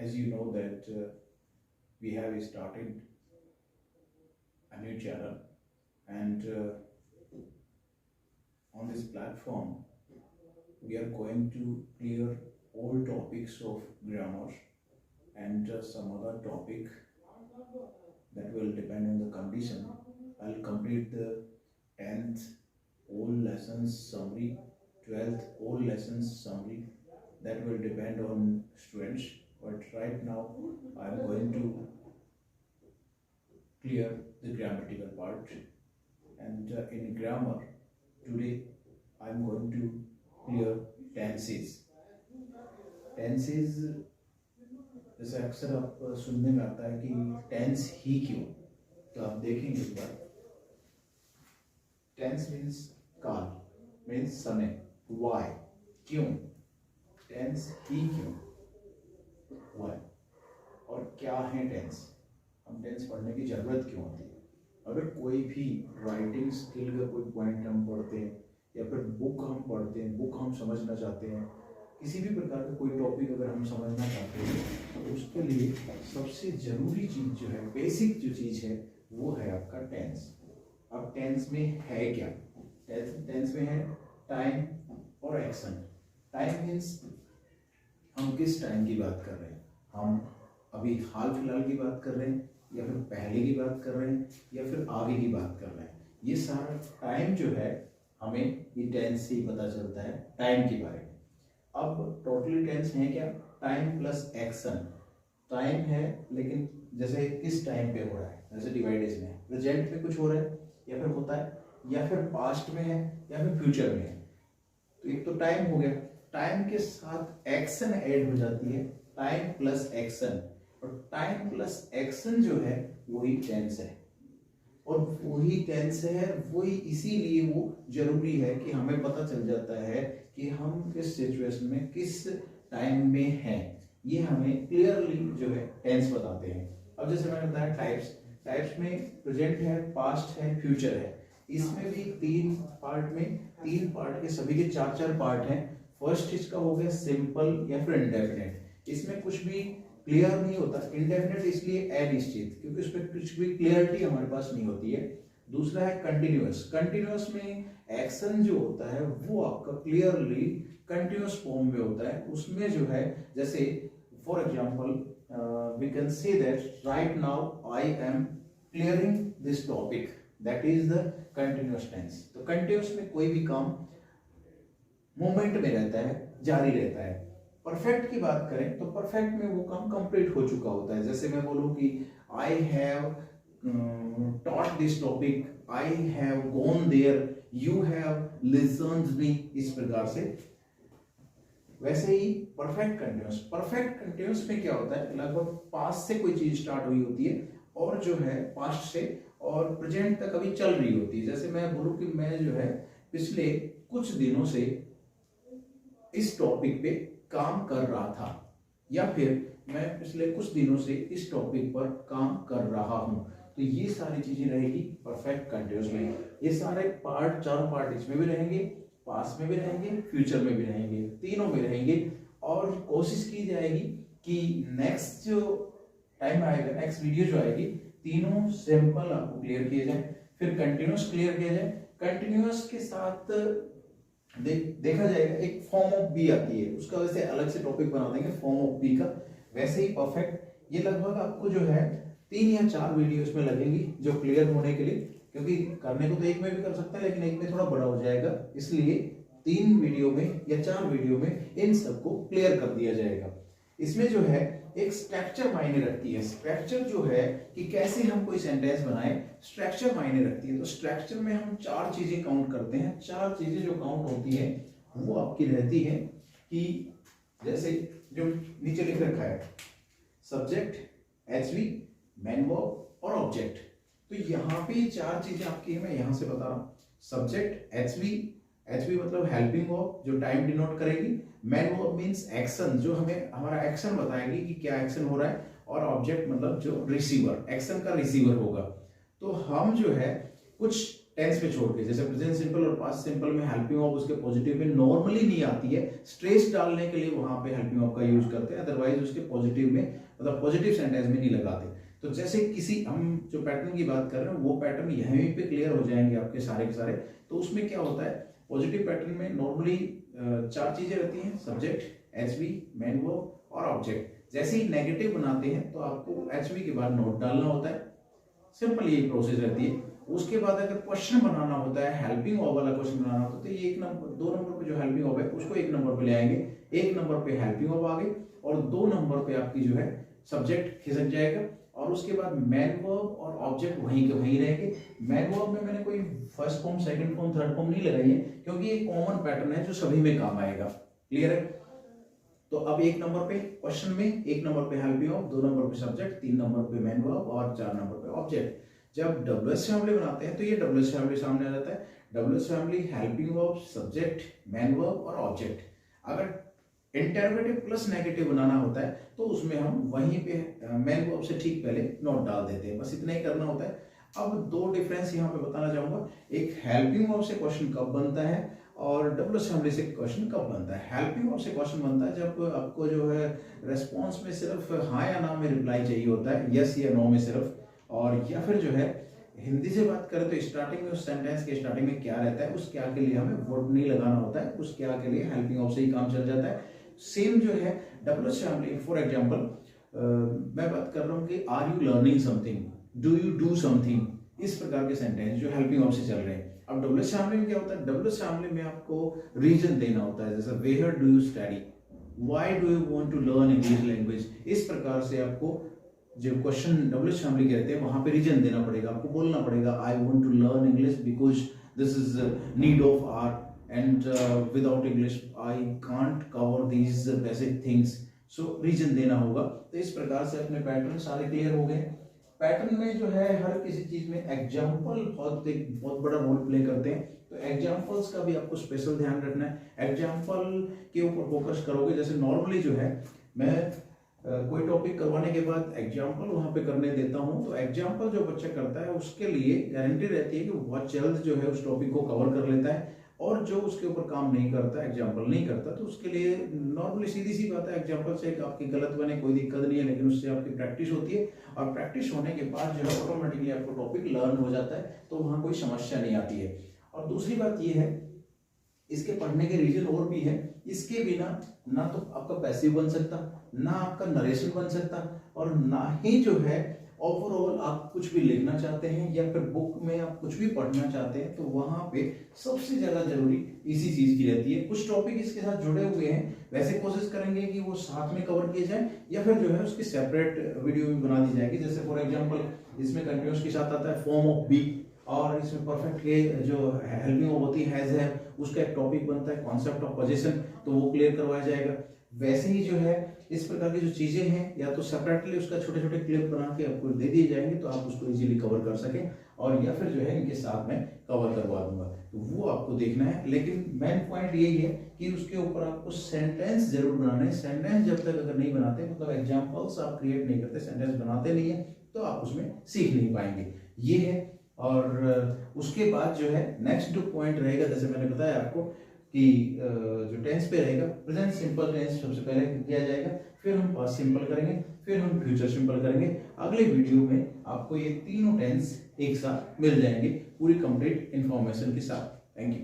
as you know that we have started a new channel, and on this platform we are going to clear all topics of grammar and some other topic that will depend on the condition. I'll complete the 10th all lessons summary, 12th all lessons summary. That will depend on students, but right now I'm going to clear the grammatical part. And in grammar today I'm going to clear tenses. जैसे अक्सर आप सुनने में आता है कि tense ही क्यों, तो आप देखेंगे एक बार. टेंस मीन्स काल, मीन्स समय. वाई, क्यों. टेंस ही क्यों, वाई. और क्या है टेंस, हम टेंस पढ़ने की जरूरत क्यों होती है. अगर कोई भी राइटिंग स्किल का कोई पॉइंट हम पढ़ते हैं या फिर बुक हम पढ़ते हैं, बुक हम समझना चाहते हैं, किसी भी प्रकार का कोई टॉपिक अगर हम समझना चाहते हैं, तो उसके लिए सबसे जरूरी चीज जो है, बेसिक जो चीज है, वो है आपका टेंस. अब टेंस में है क्या. टेंस में है टाइम और एक्शन. टाइम मीन्स हम किस टाइम की बात कर रहे हैं, हम अभी हाल फिलहाल की बात कर रहे हैं या फिर पहले की बात कर रहे हैं या फिर आगे की बात कर रहे हैं. ये सारा टाइम जो है हमें ये टेंस से ही पता चलता है, टाइम के बारे में. अब टोटली टेंस है क्या, टाइम प्लस एक्शन. टाइम है लेकिन जैसे किस टाइम पे हो रहा है, जैसे डिवाइडेज में प्रेजेंट में कुछ हो रहा है या फिर होता है, या फिर पास्ट में है या फिर फ्यूचर में है. तो एक तो टाइम हो गया, टाइम के साथ एक्शन ऐड हो जाती है, टाइम प्लस एक्शन. और टाइम प्लस एक्शन जो है वही टेंस है, और वही टेंस है, वही इसीलिए वो जरूरी है कि हमें पता चल जाता है कि हम किस सिचुएशन में किस टाइम में हैं. ये हमें क्लियरली जो है टेंस बताते हैं. अब जैसे मैंने बताया टाइप्स में प्रेजेंट है, पास्ट है, फ्यूचर है. इसमें भी तीन पार्ट के सभी के चार पार्ट हैं. फर्स्ट इसका हो गया सिंपल या फिर इंडेफिनेट. इसमें कुछ भी क्लियर नहीं होता. इंडेफिनेट इसलिए अनिश्चित, क्योंकि उसमें कुछ भी क्लियरिटी हमारे पास नहीं होती है. दूसरा है कंटिन्यूअस. कंटिन्यूअस में एक्शन जो होता है वो आपका क्लियरली कंटिन्यूअस फॉर्म में होता है. उसमें जो है, जैसे for example we can say that right now I am clearing this topic, that is the continuous tense. तो कंटिन्यूअस में कोई भी काम मोमेंट में रहता है, जारी रहता है. परफेक्ट की बात करें तो परफेक्ट में वो काम कंप्लीट हो चुका होता है. जैसे मैं बोलूं कि I have taught this topic, I have gone there, you have listened me, इस प्रकार से. वैसे ही परफेक्ट कंटिन्यूअस में क्या होता है, लगभग पास्ट से कोई चीज स्टार्ट हुई होती है और जो है पास्ट से और प्रेजेंट तक अभी चल रही होती है. जैसे मैं बोलूं कि मैं जो है पिछले कुछ दिनों से इस टॉपिक पे काम कर रहा था, या फिर मैं पिछले कुछ दिनों से इस टॉपिक पर काम कर रहा हूं. तो ये सारी चीजें रहेगी परफेक्ट कंटिन्यूअस में. ये सारे चार पार्ट इसमें भी रहेंगे, पास्ट में भी रहेंगे, फ्यूचर में भी रहेंगे, तीनों में रहेंगे. और कोशिश की जाएगी कि नेक्स्ट जो टाइम आएगा, नेक्स्ट वीडियो जो आएगी, तीनों सिंपल आपको क्लियर किए जाए, फिर कंटिन्यूअस क्लियर किया जाए. कंटिन्यूअस के साथ देखा जाएगा एक फॉर्म ऑफ बी आती है, उसका वैसे अलग से टॉपिक बना देंगे फॉर्म ऑफ बी का. वैसे ही परफेक्ट, ये लगभग आपको जो है 3 या 4 वीडियो इसमें लगेंगी जो क्लियर होने के लिए, क्योंकि करने को तो एक में भी कर सकते हैं लेकिन एक में थोड़ा बड़ा हो जाएगा, इसलिए 3 वीडियो में या 4 वीडियो में इन सबको क्लियर कर दिया जाएगा. इसमें जो है एक स्ट्रक्चर मायने रखती है. स्ट्रक्चर जो है कि कैसे हम कोई सेंटेंस बनाए, स्ट्रक्चर मायने रखती है. तो स्ट्रक्चर में हम 4 चीजें काउंट करते हैं. 4 चीजें जो काउंट होती है वो आपकी रहती है कि जैसे जो नीचे लिख रखा है, सब्जेक्ट, एचवी, मैन वर्ब और ऑब्जेक्ट. तो यहाँ पे 4 चीजें आपकी मैं यहाँ से बता रहा हूँ. सब्जेक्ट, एचवी मतलब हेल्पिंग वर्ब जो टाइम डिनोट करेगी. मैन वर्ब मींस एक्शन जो हमें हमारा एक्शन बताएगी कि क्या एक्शन हो रहा है. और ऑब्जेक्ट मतलब जो रिसीवर, एक्शन का रिसीवर होगा. तो हम जो है कुछ टेंस पे छोड़ के। जैसे प्रेजेंट सिंपल और पास्ट सिंपल में हेल्पिंग वर्ब उसके पॉजिटिव में नॉर्मली नहीं आती है, स्ट्रेस डालने के लिए वहां पे हेल्पिंग वर्ब का यूज करते हैं, अदरवाइज उसके पॉजिटिव में मतलब पॉजिटिव सेंटेंस में नहीं लगाते। तो जैसे किसी हम जो पैटर्न की बात कर रहे हैं वो पैटर्न यहीं पे क्लियर हो जाएंगे आपके सारे के सारे। तो उसमें क्या होता है, पॉजिटिव पैटर्न में नॉर्मली 4 चीजें रहती हैं, सब्जेक्ट, एचवी, मेन वर्ब और ऑब्जेक्ट। जैसे ही नेगेटिव बनाते हैं तो आपको एचवी के बाद नोट डालना होता है, सिंपल यही प्रोसेस रहती है। उसके बाद अगर क्वेश्चन बनाना होता है, हेल्पिंग वर्ब वाला क्वेश्चन बनाना होता है, तो ये 1 नंबर 2 नंबर पे जो हेल्पिंग वर्ब है उसको 1 नंबर पे ले आएंगे, 1 नंबर पे हेल्पिंग वर्ब आ गई और 2 नंबर पे आपकी जो है सब्जेक्ट खिसक जाएगा और उसके बाद मेन वर्ब और ऑब्जेक्ट वहीं के वहीं रहेंगे। मेन वर्ब में मैंने कोई first form, second form, third form नहीं लगाई है क्योंकि ये कॉमन पैटर्न है जो सभी में काम आएगा। क्लियर है? तो अब 1 नंबर पे क्वेश्चन में 1 नंबर पे हेल्पिंग वर्ब, 2 नंबर पे सब्जेक्ट, 3 नंबर पे मेन वर्ब और 4 नंबर पे ऑब्जेक्ट। जब डब्ल्यूएस फैमिली बनाते हैं तो ये डब्ल्यूएस फैमिली सामने आ जाता है, WS family helping verb, subject, main verb और ऑब्जेक्ट। अगर इंटरोगेटिव प्लस नेगेटिव बनाना होता है तो उसमें हम वहीं पे मेन वर्ब से ठीक पहले नोट डाल देते हैं, बस इतना ही करना होता है। अब 2 डिफरेंस यहाँ पे बताना चाहूंगा, एक हेल्पिंग वर्ब से क्वेश्चन कब बनता है और डब्ल्यूएस फैमिली से क्वेश्चन कब बनता है। हेल्पिंग वर्ब से क्वेश्चन बनता है जब आपको जो है रेस्पॉन्स में सिर्फ हाँ या ना में रिप्लाई चाहिए होता है, यस या नो में सिर्फ, और या फिर जो है हिंदी से बात करें तो स्टार्टिंग में उस सेंटेंस के स्टार्टिंग में क्या रहता है उस क्या के लिए हमें वर्ब नहीं लगाना होता है, उस क्या के लिए हेल्पिंग वर्ब से ही काम चल जाता है। सेम जो है डब्ल्यूएस फैमिली, फॉर एग्जांपल मैं बात कर रहा हूँ कि are you learning something, do you do something, इस प्रकार के सेंटेंस जो हेल्पिंग वर्ब से चल रहे हैं। अब डब्ल्यूएस फैमिली में क्या होता है, डब्ल्यूएस फैमिली में आपको रीजन देना होता है, जैसे where do you study, why do you want to learn English language, इस प्रकार से आपको जो क्वेश्चन डब्ल्यूएच फैमिली के रहते हैं वहां पे रीजन देना पड़ेगा, आपको बोलना पड़ेगा I want to learn English because this is need of hour and without English I can't cover these basic things, so reason देना होगा। तो इस प्रकार से अपने पैटर्न सारे क्लियर हो गए। पैटर्न में जो है हर किसी चीज में एग्जाम्पल बहुत बड़ा रोल प्ले करते हैं, तो एग्जाम्पल्स का भी आपको स्पेशल ध्यान रखना है। एग्जाम्पल के ऊपर फोकस करोगे, जैसे नॉर्मली जो है मैं कोई टॉपिक करवाने के बाद एग्जाम्पल वहां पे करने देता हूं, तो एग्जाम्पल जो बच्चा करता है उसके लिए गारंटी रहती है कि बहुत जल्द जो है उस टॉपिक को कवर कर लेता है, और जो उसके ऊपर काम नहीं करता, एग्जाम्पल नहीं करता, तो उसके लिए नॉर्मली सीधी सी बात है, एग्जाम्पल से आपकी गलत बने कोई दिक्कत नहीं है, लेकिन उससे आपकी प्रैक्टिस होती है और प्रैक्टिस होने के बाद जो है ऑटोमेटिकली आपको टॉपिक लर्न हो जाता है, तो वहां कोई समस्या नहीं आती है। और दूसरी बात ये है, इसके पढ़ने के रीजन और भी है, इसके बिना ना तो आपका पैसिव बन सकता, ना आपका नरेशन बन सकता, और ना ही जो है ओवरऑल आप कुछ भी लिखना चाहते हैं या फिर बुक में आप कुछ भी पढ़ना चाहते हैं तो वहां पे सबसे ज्यादा जरूरी इसी चीज की रहती है। कुछ टॉपिक इसके साथ जुड़े हुए हैं, वैसे कोशिश करेंगे कि वो साथ में कवर किए जाए या फिर जो है उसकी सेपरेट वीडियो भी बना दी जाएगी। जैसे फॉर एग्जांपल इसमें कंटिन्यूअस के साथ आता है फॉर्म ऑफ बी, और इसमें परफेक्ट के जो हेल्पिंग होती है उसका एक टॉपिक बनता है कॉन्सेप्ट ऑफ पोजीशन, तो वो क्लियर करवाया जाएगा। वैसे ही जो है इस प्रकार की जो चीजें हैं या तो सेपरेटली उसका छोटे छोटे क्लिप बना के आपको दे दिए जाएंगे तो आप उसको इजीली कवर कर सकें, और या फिर जो है इनके साथ में कवर करवा दूंगा, तो वो आपको देखना है। लेकिन मेन पॉइंट यही है कि उसके ऊपर आपको सेंटेंस जरूर बनाना है। सेंटेंस जब तक अगर नहीं बनाते, मतलब एग्जाम्पल्स आप क्रिएट नहीं करते, सेंटेंस बनाते नहीं है, तो आप उसमें सीख नहीं पाएंगे। ये है। और उसके बाद जो है नेक्स्ट जो पॉइंट रहेगा, जैसे मैंने बताया आपको कि जो टेंस पे रहेगा, प्रेजेंट सिंपल टेंस सबसे पहले किया जाएगा, फिर हम पास्ट सिंपल करेंगे, फिर हम फ्यूचर सिंपल करेंगे। अगले वीडियो में आपको ये तीनों टेंस एक साथ मिल जाएंगे पूरी कंप्लीट इंफॉर्मेशन के साथ। Thank you.